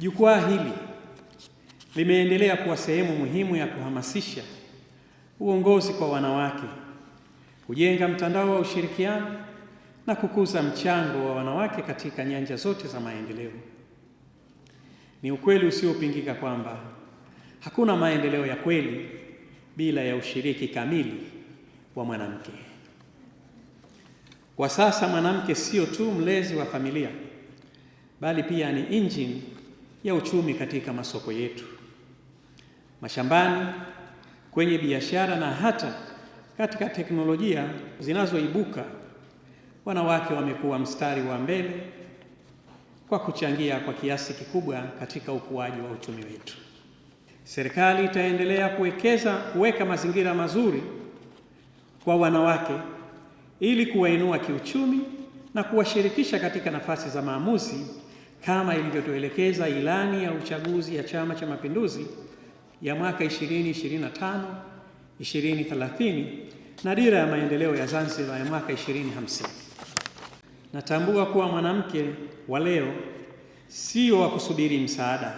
Jukwaa hili limeendelea kuwa sehemu muhimu ya kuhamasisha uongozi kwa wanawake, kujenga mtandao wa ushirikiano na kukuza mchango wa wanawake katika nyanja zote za maendeleo. Ni ukweli usiopingika kwamba hakuna maendeleo ya kweli bila ya ushiriki kamili wa mwanamke. Kwa sasa mwanamke sio tu mlezi wa familia, bali pia ni injini ya uchumi katika masoko yetu, mashambani, kwenye biashara na hata katika teknolojia zinazoibuka. Wanawake wamekuwa mstari wa mbele kwa kuchangia kwa kiasi kikubwa katika ukuaji wa uchumi wetu. Serikali itaendelea kuweka mazingira mazuri kwa wanawake ili kuwainua kiuchumi na kuwashirikisha katika nafasi za maamuzi kama ilivyotuelekeza ilani ya uchaguzi ya Chama cha Mapinduzi ya mwaka 2025-2030 na dira ya maendeleo ya Zanzibar ya mwaka 2050. Natambua kuwa mwanamke wa leo sio wa kusubiri msaada,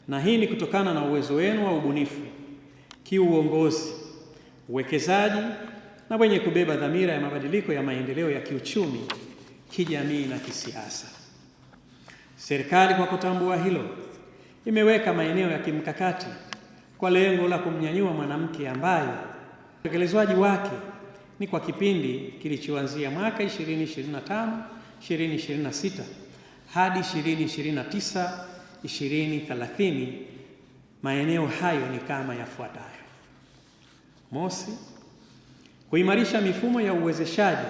na hii ni kutokana na uwezo wenu wa ubunifu, kiuongozi, uwekezaji na wenye kubeba dhamira ya mabadiliko ya maendeleo ya kiuchumi, kijamii na kisiasa. Serikali kwa kutambua hilo imeweka maeneo ya kimkakati kwa lengo la kumnyanyua mwanamke ambaye utekelezwaji wake ni kwa kipindi kilichoanzia mwaka 2025-2026 hadi 2029-2030. Maeneo hayo ni kama yafuatayo: mosi, kuimarisha mifumo ya uwezeshaji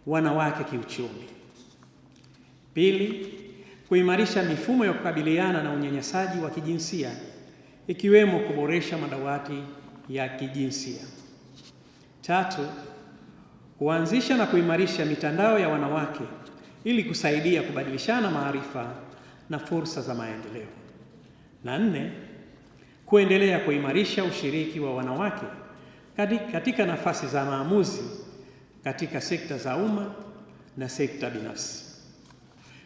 wanawake kiuchumi; pili, kuimarisha mifumo ya kukabiliana na unyanyasaji wa kijinsia ikiwemo kuboresha madawati ya kijinsia; tatu, kuanzisha na kuimarisha mitandao ya wanawake ili kusaidia kubadilishana maarifa na fursa za maendeleo; na nne, kuendelea kuimarisha ushiriki wa wanawake katika nafasi za maamuzi katika sekta za umma na sekta binafsi.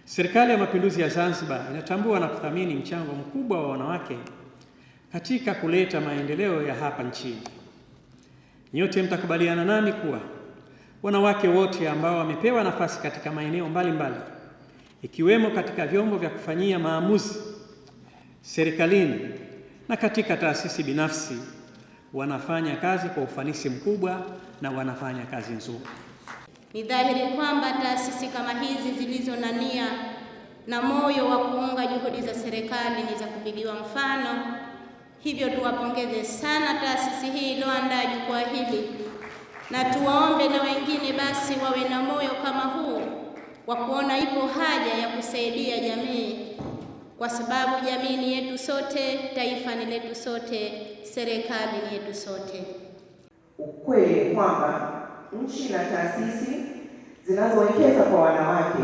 Serikali ya Mapinduzi ya Zanzibar inatambua na kuthamini mchango mkubwa wa wanawake katika kuleta maendeleo ya hapa nchini. Nyote mtakubaliana nami kuwa wanawake wote ambao wamepewa nafasi katika maeneo mbalimbali, ikiwemo katika vyombo vya kufanyia maamuzi serikalini na katika taasisi binafsi, wanafanya kazi kwa ufanisi mkubwa na wanafanya kazi nzuri. Ni dhahiri kwamba taasisi kama hizi zilizo na nia na moyo wa kuunga juhudi za serikali ni za kupigiwa mfano. Hivyo tuwapongeze sana taasisi hii iliyoandaa jukwaa hili, na tuwaombe na wengine basi wawe na moyo kama huu wa kuona ipo haja ya kusaidia jamii, kwa sababu jamii ni yetu sote, taifa ni letu sote, serikali ni yetu sote. Ukweli kwamba nchi na taasisi zinazowekeza kwa wanawake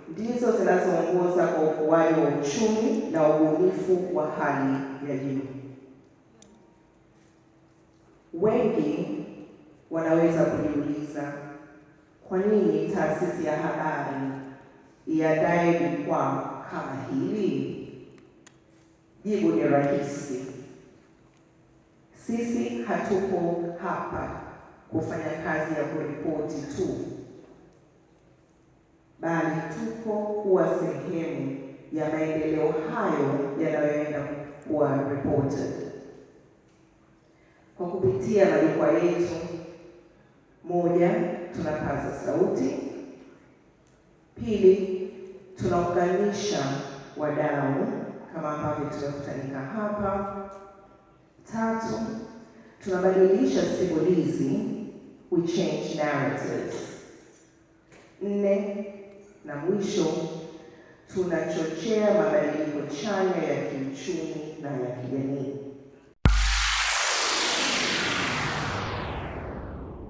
ndizo zinazoongoza kwa ukuaji wa uchumi na ubunifu wa hali ya juu. Wengi wanaweza kujiuliza, kwa nini taasisi ya habari iandae jukwaa kama hili? Jibu ni rahisi. Sisi hatupo hapa kufanya kazi ya kuripoti tu, bali tupo kuwa sehemu ya maendeleo hayo yanayoenda kuwa reported. Kwa kupitia majukwaa yetu, moja, tunapaza sauti; pili, tunaunganisha wadau kama ambavyo tumekutanika hapa; tatu, tunabadilisha simulizi, we change narratives; nne, na mwisho, tunachochea mabadiliko chanya ya kiuchumi na ya kijamii.